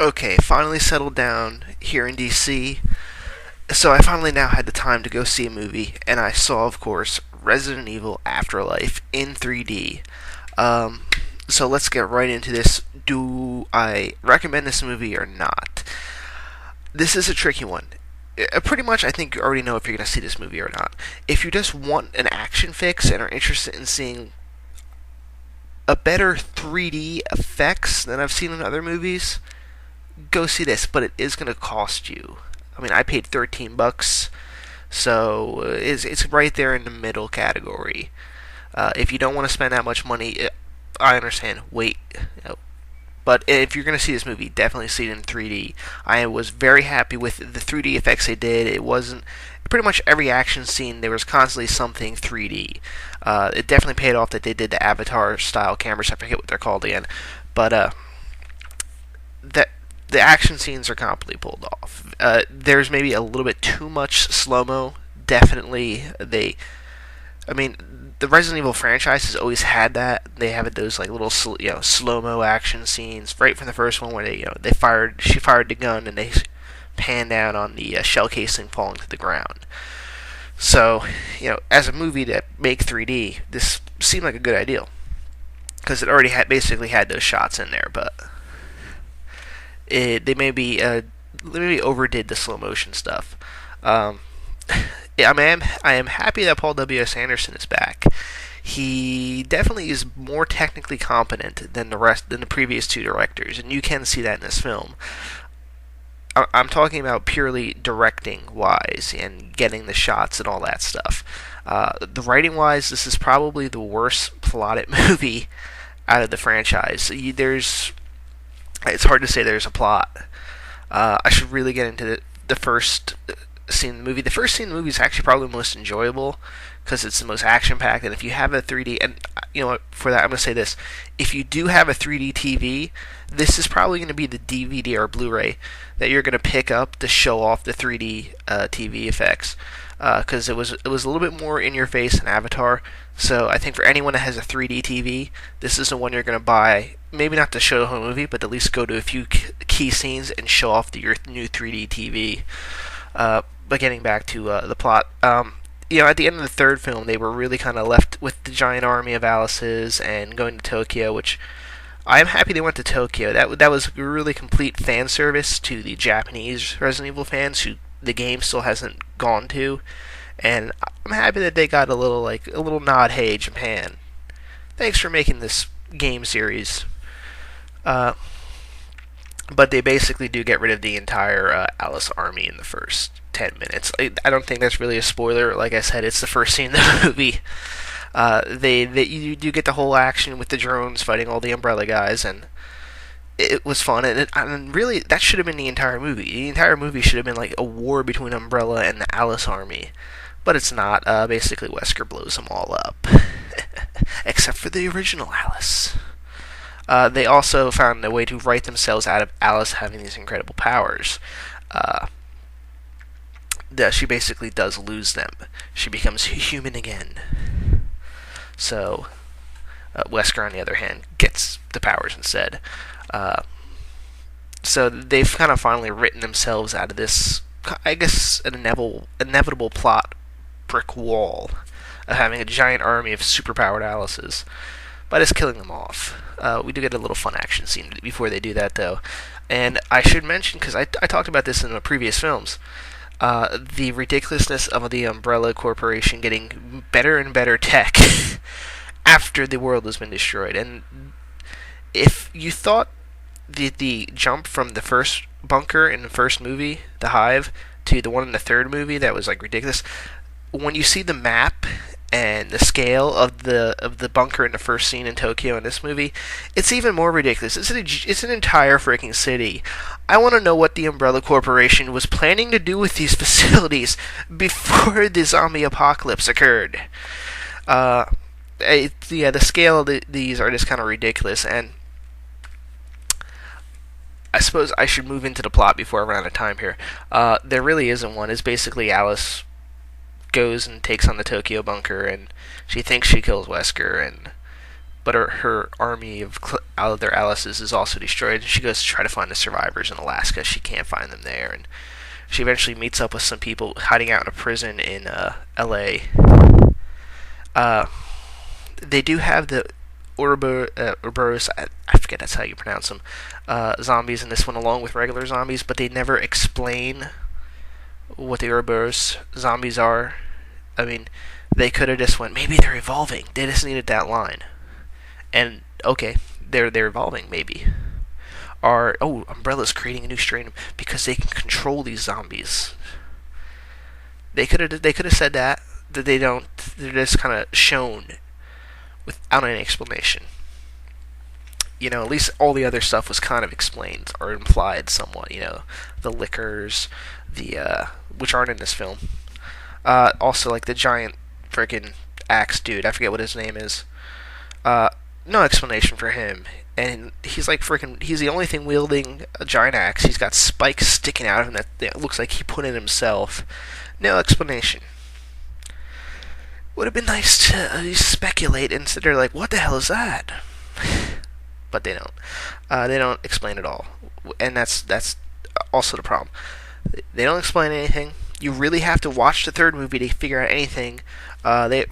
Okay, finally settled down here in DC. So I finally now had the time to go see a movie, and I saw, of course, Resident Evil Afterlife in 3D. Um, so let's get right into this. Do I recommend this movie or not? This is a tricky one. Pretty much, I think you already know if you're going to see this movie or not. If you just want an action fix and are interested in seeing a better 3D effects than I've seen in other movies, go see this, but it is going to cost you. I mean, I paid $13, so it's right there in the middle category. If you don't want to spend that much money, I understand. Wait, but if you're going to see this movie, definitely see it in 3D. I was very happy with the 3D effects they did. It wasn't pretty much every action scene. There was constantly something 3D. It definitely paid off that they did the Avatar style cameras. I forget what they're called again, but that the action scenes are completely pulled off. There's maybe a little bit too much slow mo. Definitely, I mean, the Resident Evil franchise has always had that. They have those like little slow mo action scenes right from the first one where she fired the gun and they pan down on the shell casing falling to the ground. So as a movie to make 3D, this seemed like a good idea because it already basically had those shots in there, but they maybe overdid the slow motion stuff. Yeah, I am happy that Paul W.S. Anderson is back. He definitely is more technically competent than the previous two directors, and you can see that in this film. I'm talking about purely directing wise and getting the shots and all that stuff. The writing wise, this is probably the worst plotted movie out of the franchise. It's hard to say there's a plot. I should really get into the first scene in the movie. The first scene in the movie is actually probably the most enjoyable because it's the most action packed. And if you have a 3D, and you know what, for that I'm going to say this: if you do have a 3D TV, this is probably going to be the DVD or Blu-ray that you're going to pick up to show off the 3D TV effects. Because it was a little bit more in your face than Avatar. So I think for anyone that has a 3D TV, this is the one you're going to buy. Maybe not to show the whole movie, but at least go to a few key scenes and show off your new 3D TV. But getting back to the plot, at the end of the third film, they were really kind of left with the giant army of Alice's and going to Tokyo, which I am happy they went to Tokyo. That was a really complete fan service to the Japanese Resident Evil fans who the game still hasn't gone to, and I'm happy that they got a little nod. Hey, Japan, thanks for making this game series. But they basically do get rid of the entire Alice army in the first 10 minutes. I don't think that's really a spoiler. Like I said, it's the first scene in the movie. You do get the whole action with the drones fighting all the Umbrella guys, and it was fun. And really, that should have been the entire movie. The entire movie should have been like a war between Umbrella and the Alice army. But it's not. Basically, Wesker blows them all up. Except for the original Alice. They also found a way to write themselves out of Alice having these incredible powers. She basically does lose them. She becomes human again. So, Wesker, on the other hand, gets the powers instead. So they've kind of finally written themselves out of this, I guess, an inevitable plot brick wall of having a giant army of superpowered Alices by just killing them off. We do get a little fun action scene before they do that, though. And I should mention, because I talked about this in the previous films, the ridiculousness of the Umbrella Corporation getting better and better tech after the world has been destroyed. And if you thought the jump from the first bunker in the first movie, the Hive, to the one in the third movie that was like ridiculous, when you see the map and the scale of the bunker in the first scene in Tokyo in this movie, it's even more ridiculous. It's an entire freaking city. I want to know what the Umbrella Corporation was planning to do with these facilities before the zombie apocalypse occurred. The scale of these are just kind of ridiculous, and I suppose I should move into the plot before I run out of time here. There really isn't one. It's basically Alice goes and takes on the Tokyo bunker, and she thinks she kills Wesker, but her army of their Alice's is also destroyed, and she goes to try to find the survivors in Alaska. She can't find them there, and she eventually meets up with some people hiding out in a prison in L.A. They do have the Ouroboros, I forget that's how you pronounce them, zombies in this one along with regular zombies, but they never explain what the Ouroboros zombies are. I mean, they could have just went, maybe they're evolving. They just needed that line. And, okay, they're evolving, maybe. Or, oh, Umbrella's creating a new strain because they can control these zombies. They could have said that they don't. They're just kind of shown without any explanation. You know, at least all the other stuff was kind of explained or implied somewhat. You know, the liquors, which aren't in this film. Also, like the giant freaking axe dude. I forget what his name is. No explanation for him. And he's like freaking. He's the only thing wielding a giant axe. He's got spikes sticking out of him that looks like he put in himself. No explanation. Would have been nice to speculate and sit there like, what the hell is that? But they don't. They don't explain it all, and that's also the problem. They don't explain anything. You really have to watch the third movie to figure out anything. They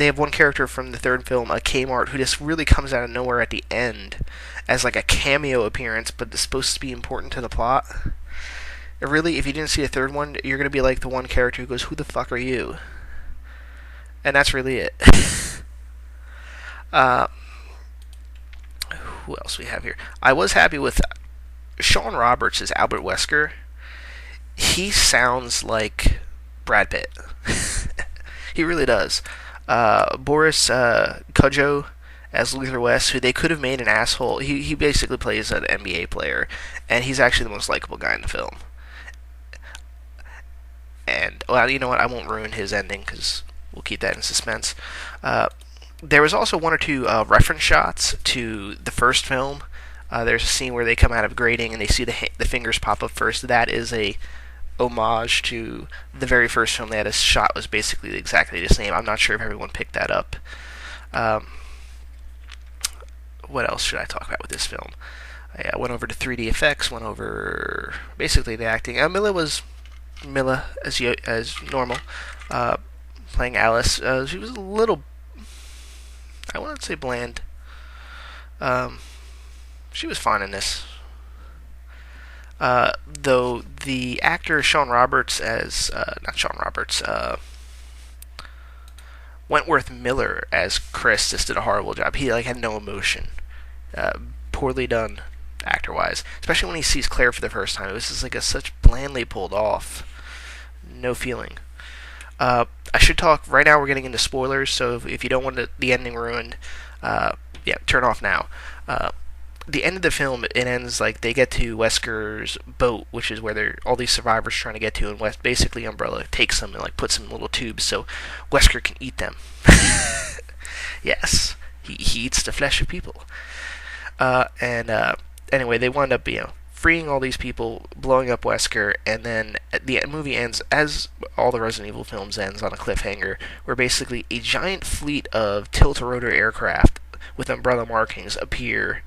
have one character from the third film, a Kmart, who just really comes out of nowhere at the end as like a cameo appearance, but it's supposed to be important to the plot. Really, if you didn't see the third one, you're gonna be like the one character who goes, "Who the fuck are you?" And that's really it. Who else we have here? I was happy with Sean Roberts as Albert Wesker. He sounds like Brad Pitt. He really does. Boris Kodjoe as Luther West, who they could have made an asshole. He basically plays an NBA player, and he's actually the most likable guy in the film. And, well, you know what? I won't ruin his ending, because we'll keep that in suspense. There was also one or two reference shots to the first film. There's a scene where they come out of grading and they see the fingers pop up first. That is a homage to the very first film. They had a shot was basically exactly the same. I'm not sure if everyone picked that up. What else should I talk about with this film? I went over to 3D effects, went over basically the acting. Mila as normal, playing Alice. She was a little, I wouldn't say bland. She was fine in this. Though the actor Sean Roberts as not Sean Roberts, Wentworth Miller as Chris just did a horrible job. He had no emotion. Poorly done actor-wise, especially when he sees Claire for the first time. It was just such blandly pulled off. No feeling. I should talk right now. We're getting into spoilers, so if you don't want the ending ruined, turn off now. The end of the film, it ends they get to Wesker's boat, which is where all these survivors trying to get to, and basically Umbrella takes them and puts them in little tubes so Wesker can eat them. Yes, he eats the flesh of people. Anyway, they wind up freeing all these people, blowing up Wesker, and then the movie ends, as all the Resident Evil films ends, on a cliffhanger, where basically a giant fleet of tilt-a-rotor aircraft with Umbrella markings appear,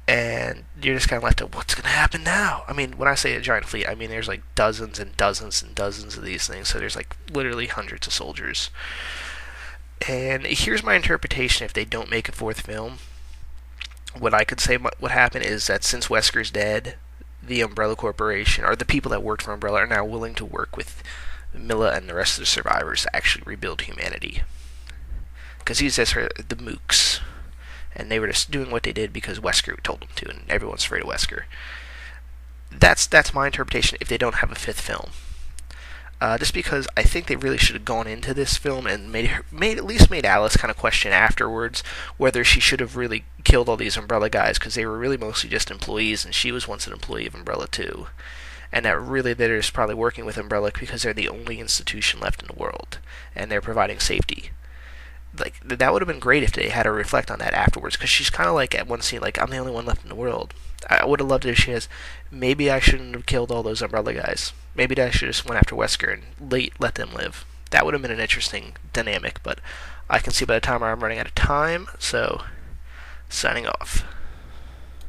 and you're just kind of left to, what's going to happen now? I mean, when I say a giant fleet, I mean there's dozens and dozens and dozens of these things, so there's literally hundreds of soldiers. And here's my interpretation if they don't make a fourth film. What I could say what happened is that since Wesker's dead, the Umbrella Corporation, or the people that worked for Umbrella, are now willing to work with Milla and the rest of the survivors to actually rebuild humanity. Because he's just the mooks. And they were just doing what they did because Wesker told them to, and everyone's afraid of Wesker. That's my interpretation if they don't have a fifth film. Just because I think they really should have gone into this film and at least made Alice kind of question afterwards whether she should have really killed all these Umbrella guys, because they were really mostly just employees, and she was once an employee of Umbrella too. And that really they're just probably working with Umbrella because they're the only institution left in the world, and they're providing safety. That would have been great if they had her reflect on that afterwards, because she's kind of at one scene, I'm the only one left in the world. I would have loved it if she has, maybe I shouldn't have killed all those Umbrella guys. Maybe I should have just went after Wesker and let them live. That would have been an interesting dynamic, but I can see by the time I'm running out of time, so signing off.